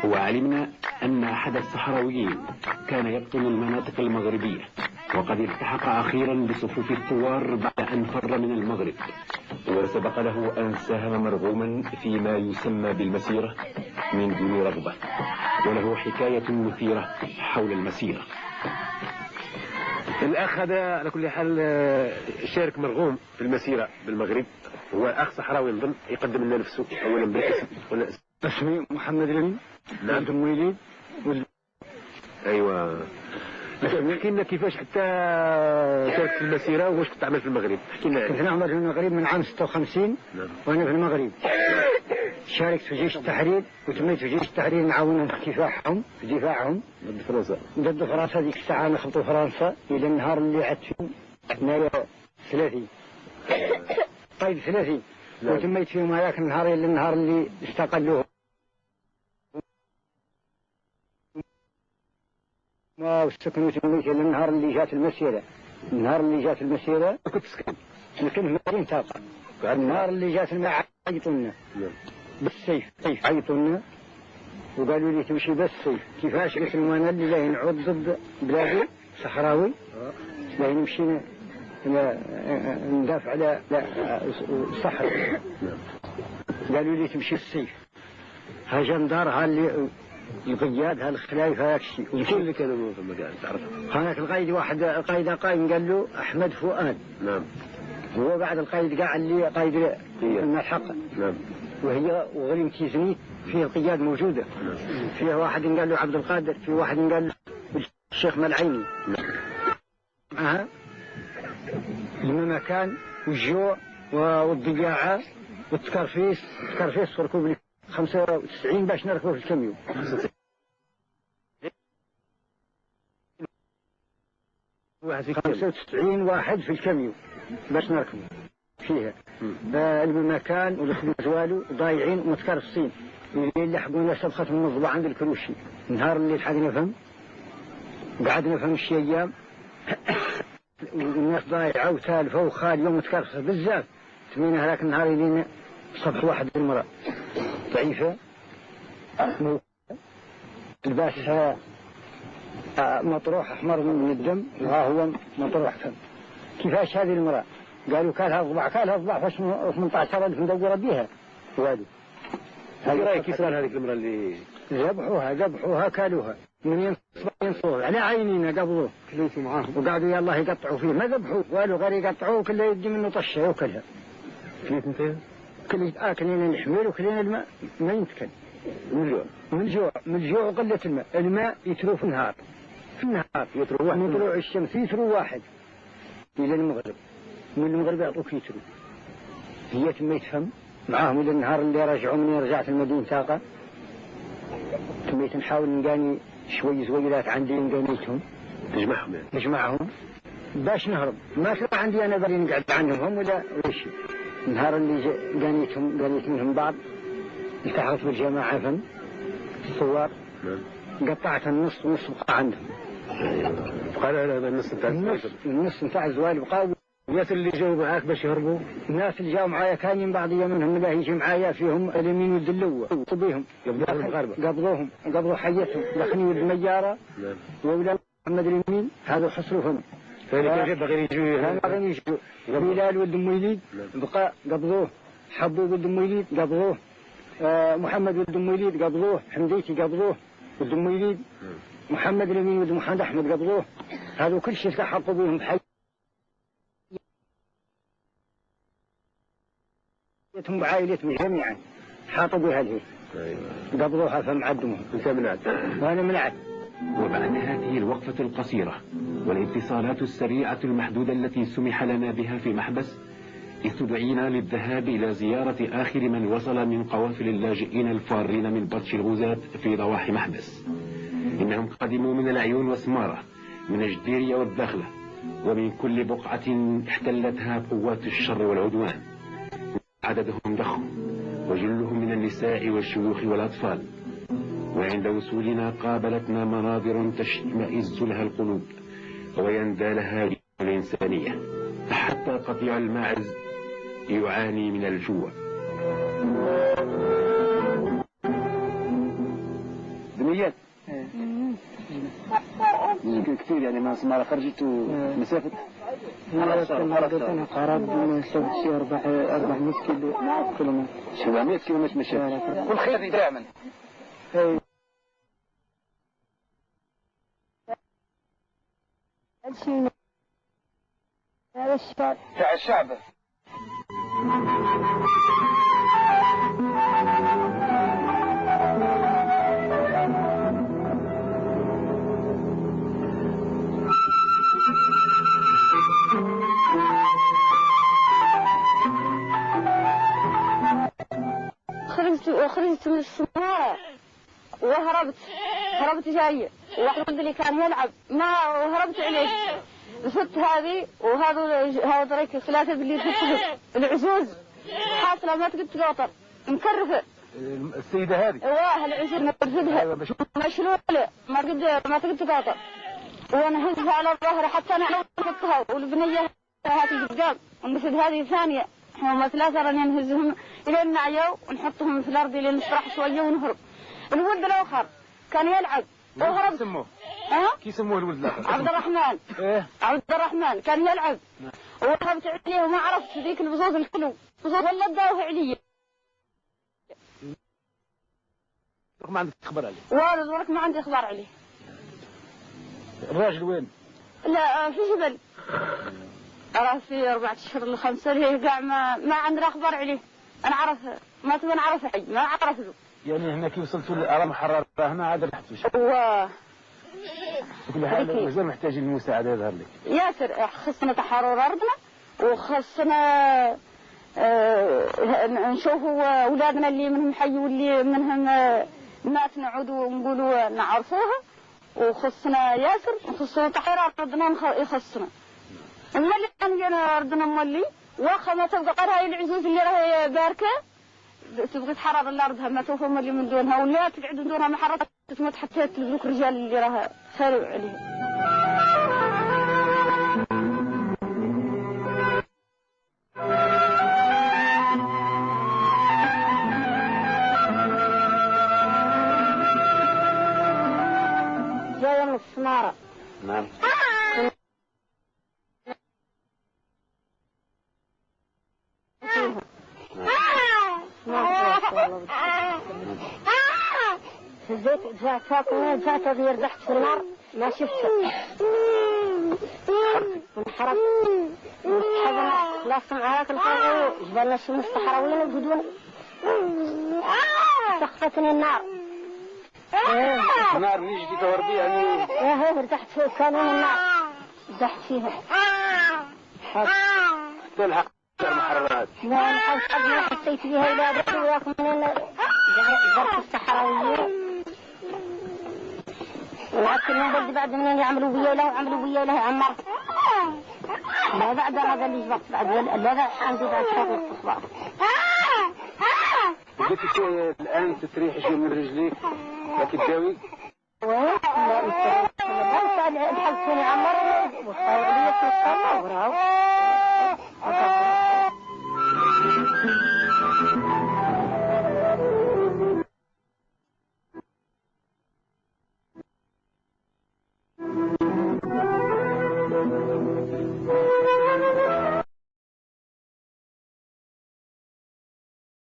وعلمنا أن أحد الصحراويين كان يبطن المناطق المغربية، وقد التحق أخيرا بصفوف الثوار بعد أن فر من المغرب، وسبق له أن ساهم مرغوما فيما يسمى بالمسيرة من دون رغبة، وله حكاية مثيرة حول المسيرة. الأخ هذا على كل حال شارك مرغوم في المسيرة بالمغرب، هو أخ صحراوي نظن، يقدم لنا نفسه أولا بالاسم. اسمي محمد الأمين. نعم. أم وليد. أيوة. احكي لنا كيفاش حتى شاركت في المسيرة وواش كنت تعمل في المغرب؟ احكي لنا. كنت نعمل في المغرب من عام 56. نعم. وأنا في المغرب شاركت في جيش التحرير، وتميت في جيش التحرير نعاونهم في كفاحهم في دفاعهم ضد فرنسا. ضد فرنسا. ديك الساعة نخلطوا فرنسا إلى النهار اللي عدت فيه نايا 30 طيب 30. نعم. وتميت فيهم هذاك النهار إلى النهار اللي استقلوه واستكنوا. تميت إلى النهار اللي جات المسيرة. النهار اللي جات المسيرة كنت تسكن؟ كنت في مدينة طاقة. النهار اللي جات الماء عيطوا لنا بالسيف، عيطوا لنا وقالوا لي تمشي بالسيف. كيفاش؟ قلت لهم انا اللي لا نعود ضد بلادي صحراوي، لا نمشي ندافع على الصحراء. قالوا لي تمشي بالسيف. ها جندار، ها اللي القياد، ها الخلايف، هاك الشيء. وشو اللي كانوا في المكان تعرف؟ هذاك القايد واحد، القايد قايم قال له احمد فؤاد. نعم. هو بعد القايد قاع اللي قايد الملحق. نعم. وهي وغريمتي زنيت فيه القياد موجودة. فيه واحد قال له عبد القادر، فيه واحد قال له الشيخ ملعيني. معها المكان والجوع والضياعة والتكرفيس في ركوب 95 باش نركبه في الكاميو. 95 واحد في الكاميو باش نركبه فيها. المكان والخبز والو ضايعين ومتكرفسين. اللي حقونا سبخة المضبع عند الكروشي. النهار اللي لحقنا فهم قعدنا فهم شي ايام والناس ضايعة وتالفة وخالية ومتكرفسة بزاف. تمينا هذاك النهار اللي صبح واحد المرأة ضعيفة لباسها مطروح احمر من الدم، وها هو مطروح فم. كيفاش هذه المرأة؟ قالوا كالها ضبع فاش 18,000 مدورة بها والو. هذه رأيك كيف صار هذيك المرأة اللي ذبحوها كالوها من ينصور على عينينا قبضوه كليتوا معاهم وقعدوا يلا يقطعوا فيه. ما ذبحوه والو غير يقطعوه، كله يدي منه طشه وكلها. كليت انت؟ كليت كلينا نحمل وكلينا الماء ما ينتكل من الجوع وقلة الماء يترو في النهار يترو واحد من طلوع الشمس يترو واحد إلى المغرب. من المغرب يعطوك يترو. هي تميت فم معاهم إلى النهار اللي رجعوا مني. رجعت المدينة طاقة، تميت نحاول نقاني شوي زويلات عندي نقانيتهم نجمعهم باش نهرب. ما طلع عندي أنا بري نقعد عنهم هم ولا شيء. النهار اللي قانيت منهم بعض التحقت بالجماعة فم الثوار. قطعت النص ونص بقى عندهم. بقى هذا النص نتاع الزوال بقى. الناس اللي جاوا معاك باش يهربوا، الناس اللي جاوا معايا كان بعضية منهم اللي يجي معايا فيهم اليمين والدلوة بيهم قبضوا حيتهم دخلني ولد ميارة وولاد محمد اليمين هذا حصروهم. ثاني كان باغيين يجوا بلال ولد مويليد بقى قبضوه. حبوا ولد مويليد قبضوه. محمد ولد مويليد قبضوه. حمديتي قبضوه ولد مويليد. محمد اليمين ولد محمد أحمد قبضوه. هذا كل شيء استحقوا بهم بحي هم بعائلتهم جميعا حاطوا بها الهي. قبضوها فمعدمهم. انت منعت وانا منعت. وبعد هذه الوقفة القصيرة والاتصالات السريعة المحدودة التي سمح لنا بها في محبس، استدعينا للذهاب إلى زيارة آخر من وصل من قوافل اللاجئين الفارين من بطش الغزاة في ضواحي محبس. إنهم قدموا من العيون وسمارة، من الجديرية والدخلة، ومن كل بقعة احتلتها قوات الشر والعدوان. عددهم ضخم وجلهم من النساء والشيوخ والأطفال. وعند وصولنا قابلتنا مناظر تشمئز لها القلوب ويندى لها الإنسانية، حتى قطيع الماعز يعاني من الجوع. الصحراويات كثير يعني ما خرجت مسافة قرب من شي 400 كيلومتر 700 كيلومتر مشى كل خير يدرع من هذا الشعب تاع الشعب خرجت من السماء هربت جاية واحد اللي كان يلعب ما وهربت عليه فت هذه وهذا ريك ثلاثة باللي فت العزوز حاصلة ما تقدر تقاطر مكرفة السيدة هذه العزوز مرفدها مشلولة ما تقدر تقاطر وانا هزها على الظهر حتى انا نحطها والبنية هذه قدام ونفد هذه ثانية هم ثلاثة راني نهزهم إلين نعيو ونحطهم في الأرض إلين نسرح شوية ونهرب. الولد الآخر كان يلعب وهرب. كي يسموه؟ كي يسموه الولد الآخر؟ عبد الرحمن. عبد الرحمن كان يلعب وهربت عليه وما عرفت ذيك البزوز الكلو بزوز ولا داوه علي. ما عندك إخبار عليه؟ والله ما عندي إخبار عليه. الراجل وين؟ لا في جبل. أراه في 4 أشهر ل 5 هي كاع ما عندنا أخبار عليه. أنا عرفه ما تبى نعرف حي ما عرف له. يعني هنا كي وصلتوا للأرام حرارة هنا عاد رحتوا شو؟ بكل حال مازال محتاجين المساعدة يظهر لك. ياسر خصنا تحرر أرضنا وخصنا نشوفوا أولادنا اللي منهم حي واللي منهم مات نعودوا ونقولوا نعرفوها وخصنا ياسر وخصنا تحرر أرضنا يخصنا. الملي كان جانا أرضنا مولي واخا ما تبقى غير هاي العزوز اللي راهي باركة تبغي تحرر الأرض ما توفى مولي من دونها ولا تقعد من دونها محررة تموت حتى تلبسوك الرجال اللي راها خالوا عليها. جاية من السمارة. نعم. جات فاطمة جات هذه رزحت في النار ما شفتها ونحرق ونسحبنا لا سمعات الفرق جبالنا الشمس الصحراويين وجدوني سخفتني النار النار نيجي في توربي يعني ارتحت في كانون النار رزحت فيها تلحق المحررات لا الحق ما حسيت بها إلا أدري وياكم من جرت الصحراويين ولكن من بلد بعد من يعملوا بيا له وعملوا بيا له عمر لا بعد هذا اللي جبت بعد لا عندي بعد شهر الاستخبار بديتي الآن تتريحي شوي من رجليك لكن تداوي لا الحق فيني عمر وصار لي في الصلاة وراو